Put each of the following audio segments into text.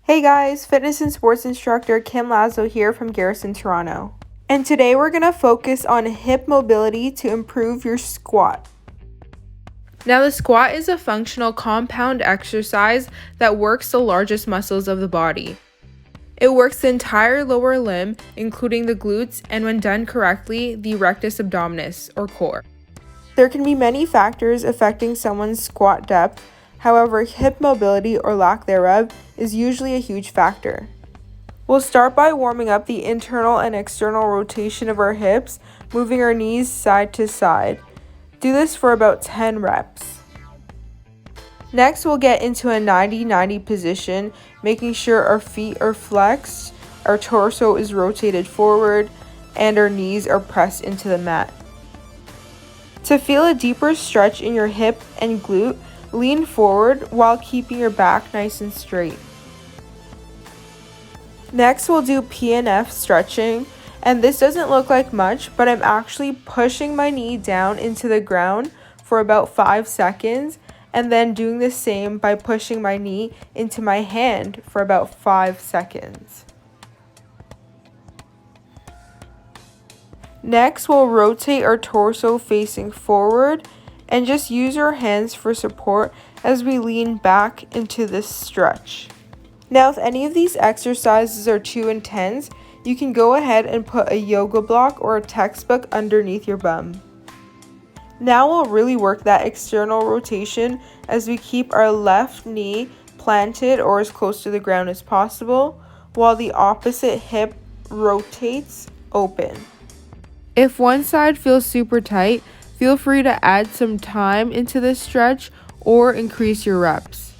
Hey guys, fitness and sports instructor Kim Lazo here from Garrison, Toronto. And today we're going to focus on hip mobility to improve your squat. Now the squat is a functional compound exercise that works the largest muscles of the body. It works the entire lower limb, including the glutes, and when done correctly, the rectus abdominis or core. There can be many factors affecting someone's squat depth. However, hip mobility or lack thereof is usually a huge factor. We'll start by warming up the internal and external rotation of our hips, moving our knees side to side. Do this for about 10 reps. Next, we'll get into a 90-90 position, making sure our feet are flexed, our torso is rotated forward, and our knees are pressed into the mat. To feel a deeper stretch in your hip and glute, lean forward while keeping your back nice and straight. Next, we'll do PNF stretching, and this doesn't look like much, but I'm actually pushing my knee down into the ground for about 5 seconds, and then doing the same by pushing my knee into my hand for about 5 seconds. Next, we'll rotate our torso facing forward and just use our hands for support as we lean back into this stretch. Now, if any of these exercises are too intense, you can go ahead and put a yoga block or a textbook underneath your bum. Now we'll really work that external rotation as we keep our left knee planted or as close to the ground as possible, while the opposite hip rotates open. If one side feels super tight, feel free to add some time into this stretch or increase your reps.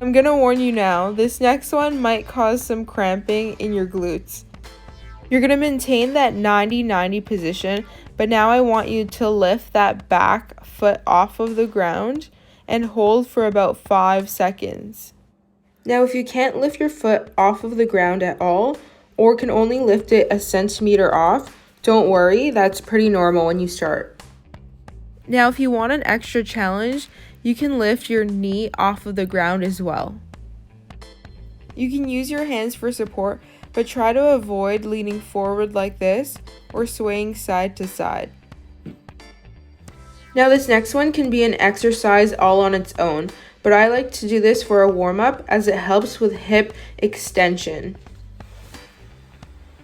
I'm gonna warn you now, this next one might cause some cramping in your glutes. You're gonna maintain that 90-90 position, but now I want you to lift that back foot off of the ground and hold for about 5 seconds. Now, if you can't lift your foot off of the ground at all, or can only lift it a centimeter off, don't worry, that's pretty normal when you start. Now, if you want an extra challenge, you can lift your knee off of the ground as well. You can use your hands for support, but try to avoid leaning forward like this or swaying side to side. Now, this next one can be an exercise all on its own, but I like to do this for a warm-up as it helps with hip extension.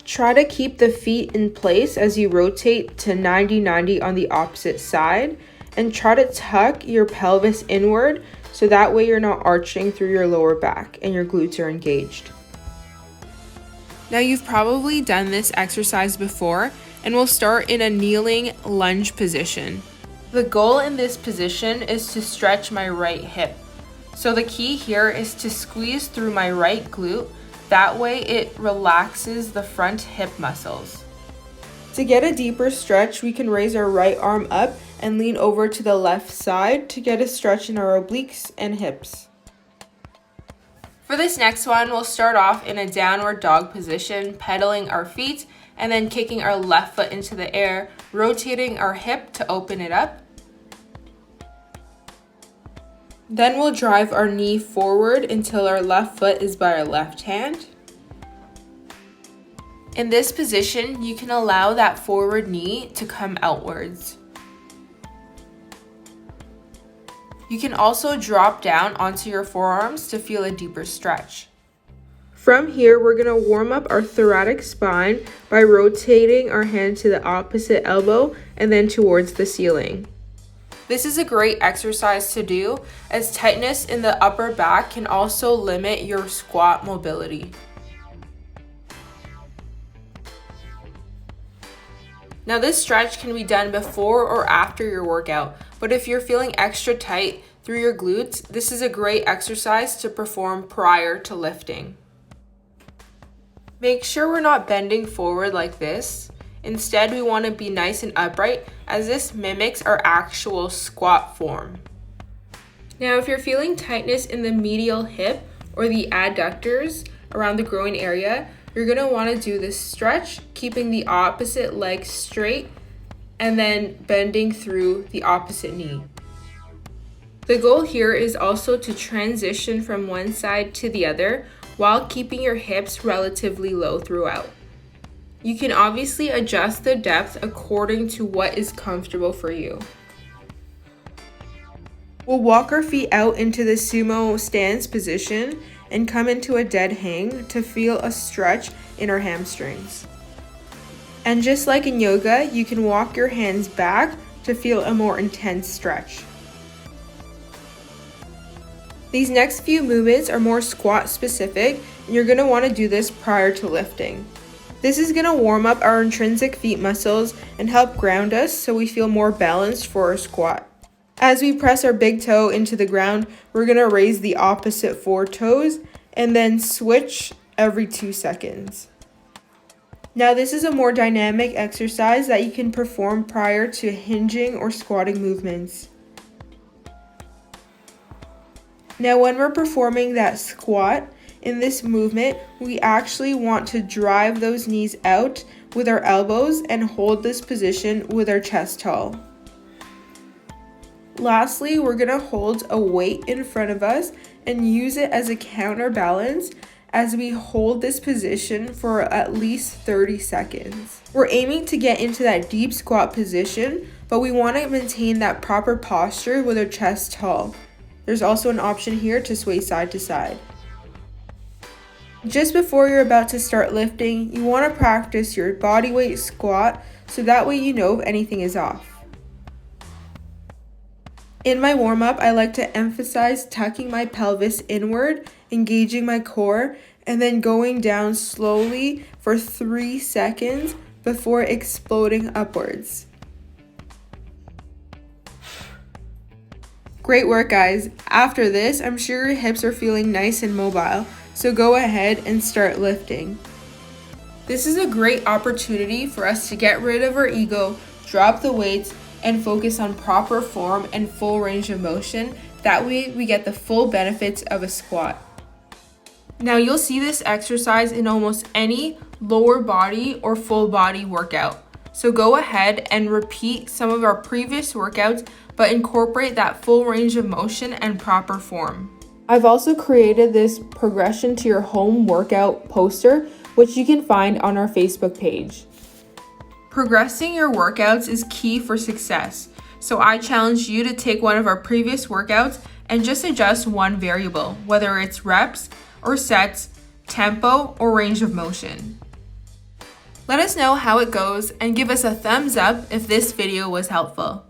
Try to keep the feet in place as you rotate to 90-90 on the opposite side, and try to tuck your pelvis inward so that way you're not arching through your lower back and your glutes are engaged. Now, you've probably done this exercise before, and we'll start in a kneeling lunge position. The goal in this position is to stretch my right hip. So the key here is to squeeze through my right glute. That way it relaxes the front hip muscles. To get a deeper stretch, we can raise our right arm up and lean over to the left side to get a stretch in our obliques and hips. For this next one, we'll start off in a downward dog position, pedaling our feet and then kicking our left foot into the air, rotating our hip to open it up. Then we'll drive our knee forward until our left foot is by our left hand. In this position, you can allow that forward knee to come outwards. You can also drop down onto your forearms to feel a deeper stretch. From here, we're going to warm up our thoracic spine by rotating our hand to the opposite elbow and then towards the ceiling. This is a great exercise to do, as tightness in the upper back can also limit your squat mobility. Now, this stretch can be done before or after your workout, but if you're feeling extra tight through your glutes, this is a great exercise to perform prior to lifting. Make sure we're not bending forward like this. Instead, we want to be nice and upright, as this mimics our actual squat form. Now, if you're feeling tightness in the medial hip or the adductors around the groin area, you're going to want to do this stretch, keeping the opposite leg straight and then bending through the opposite knee. The goal here is also to transition from one side to the other while keeping your hips relatively low throughout. You can obviously adjust the depth according to what is comfortable for you. We'll walk our feet out into the sumo stance position and come into a dead hang to feel a stretch in our hamstrings. And just like in yoga, you can walk your hands back to feel a more intense stretch. These next few movements are more squat specific, and you're going to want to do this prior to lifting. This is going to warm up our intrinsic feet muscles and help ground us so we feel more balanced for our squat. As we press our big toe into the ground, we're going to raise the opposite four toes and then switch every 2 seconds. Now this is a more dynamic exercise that you can perform prior to hinging or squatting movements. Now when we're performing that squat, in this movement, we actually want to drive those knees out with our elbows and hold this position with our chest tall. Lastly, we're going to hold a weight in front of us and use it as a counterbalance as we hold this position for at least 30 seconds. We're aiming to get into that deep squat position, but we want to maintain that proper posture with our chest tall. There's also an option here to sway side to side. Just before you're about to start lifting, you want to practice your body weight squat so that way you know if anything is off. In my warm-up, I like to emphasize tucking my pelvis inward, engaging my core, and then going down slowly for 3 seconds before exploding upwards. Great work, guys. After this, I'm sure your hips are feeling nice and mobile, so go ahead and start lifting. This is a great opportunity for us to get rid of our ego, drop the weights, and focus on proper form and full range of motion. That way we get the full benefits of a squat. Now you'll see this exercise in almost any lower body or full body workout. So go ahead and repeat some of our previous workouts, but incorporate that full range of motion and proper form. I've also created this progression to your home workout poster, which you can find on our Facebook page. Progressing your workouts is key for success, so I challenge you to take one of our previous workouts and just adjust one variable, whether it's reps or sets, tempo, or range of motion. Let us know how it goes and give us a thumbs up if this video was helpful.